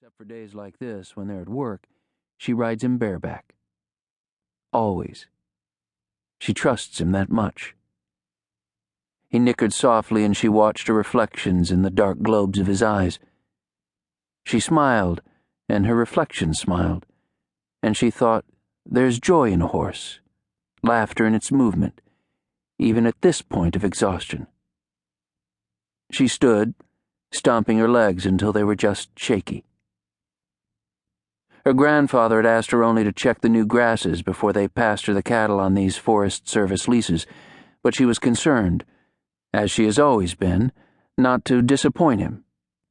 Except for days like this, when they're at work, she rides him bareback. Always. She trusts him that much. He nickered softly, and she watched her reflections in the dark globes of his eyes. She smiled, and her reflection smiled, and she thought, there's joy in a horse, laughter in its movement, even at this point of exhaustion. She stood, stomping her legs until they were just shaky. Her grandfather had asked her only to check the new grasses before they pasture the cattle on these Forest Service leases, but she was concerned, as she has always been, not to disappoint him,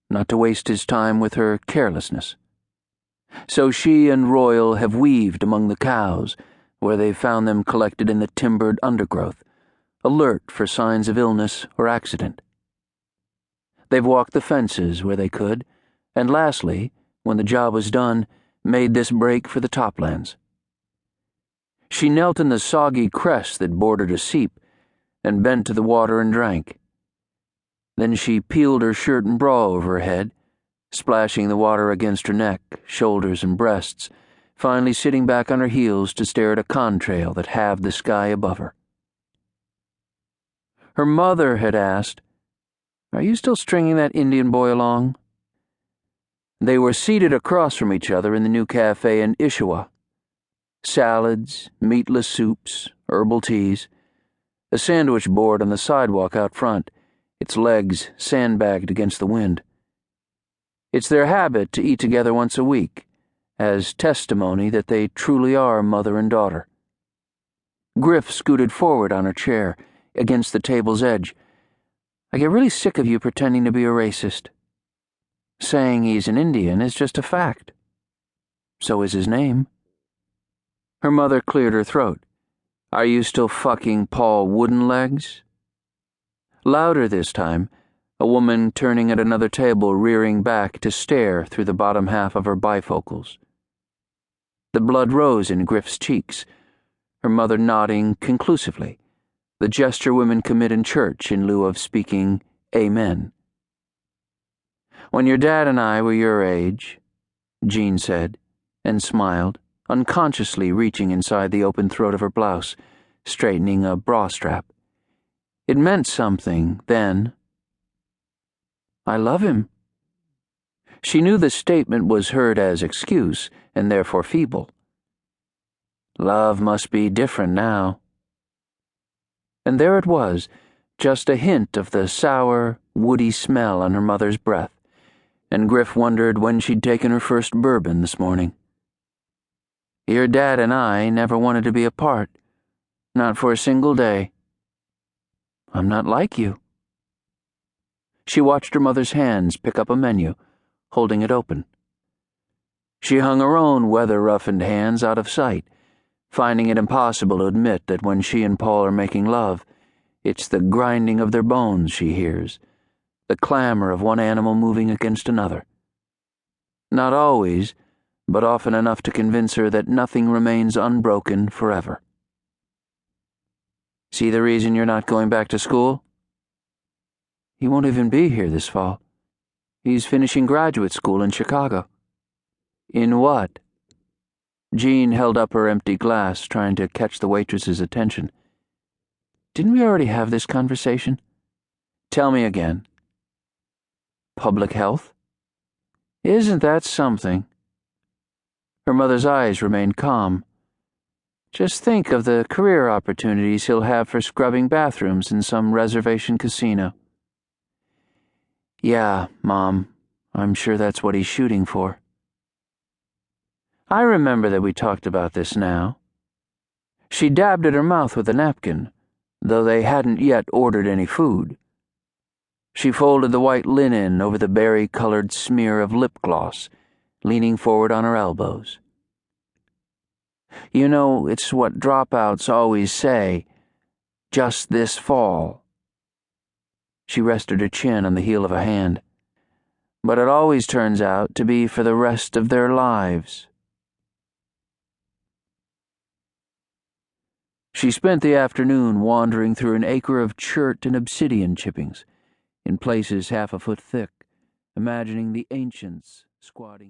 not to waste his time with her carelessness. So she and Royal have weaved among the cows, where they've found them collected in the timbered undergrowth, alert for signs of illness or accident. They've walked the fences where they could, and lastly, when the job was done, made this break for the toplands. She knelt in the soggy cress that bordered a seep and bent to the water and drank. Then she peeled her shirt and bra over her head, splashing the water against her neck, shoulders, and breasts, finally sitting back on her heels to stare at a contrail that halved the sky above her. Her mother had asked, "Are you still stringing that Indian boy along?" They were seated across from each other in the new cafe in Ishawooa. Salads, meatless soups, herbal teas, a sandwich board on the sidewalk out front, its legs sandbagged against the wind. It's their habit to eat together once a week, as testimony that they truly are mother and daughter. Griff scooted forward on her chair, against the table's edge. "I get really sick of you pretending to be a racist. Saying he's an Indian is just a fact. So is his name." Her mother cleared her throat. "Are you still fucking Paul Woodenlegs?" Louder this time, a woman turning at another table rearing back to stare through the bottom half of her bifocals. The blood rose in Griff's cheeks, her mother nodding conclusively, the gesture women commit in church in lieu of speaking Amen. "When your dad and I were your age," Jean said, and smiled, unconsciously reaching inside the open throat of her blouse, straightening a bra strap. "It meant something then." "I love him." She knew the statement was heard as excuse, and therefore feeble. Love must be different now. And there it was, just a hint of the sour, woody smell on her mother's breath, and Griff wondered when she'd taken her first bourbon this morning. "Your dad and I never wanted to be apart, not for a single day." "I'm not like you." She watched her mother's hands pick up a menu, holding it open. She hung her own weather-roughened hands out of sight, finding it impossible to admit that when she and Paul are making love, it's the grinding of their bones she hears, the clamor of one animal moving against another. Not always, but often enough to convince her that nothing remains unbroken forever. "See the reason you're not going back to school?" "He won't even be here this fall. He's finishing graduate school in Chicago." "In what?" Jean held up her empty glass, trying to catch the waitress's attention. "Didn't we already have this conversation?" "Tell me again." "Public health." "Isn't that something?" Her mother's eyes remained calm. "Just think of the career opportunities he'll have for scrubbing bathrooms in some reservation casino." "Yeah, Mom, I'm sure that's what he's shooting for." "I remember that we talked about this now." She dabbed at her mouth with a napkin, though they hadn't yet ordered any food. She folded the white linen over the berry-colored smear of lip gloss, leaning forward on her elbows. "You know, it's what dropouts always say, just this fall." She rested her chin on the heel of a hand. "But it always turns out to be for the rest of their lives." She spent the afternoon wandering through an acre of chert and obsidian chippings, in places half a foot thick, imagining the ancients squatting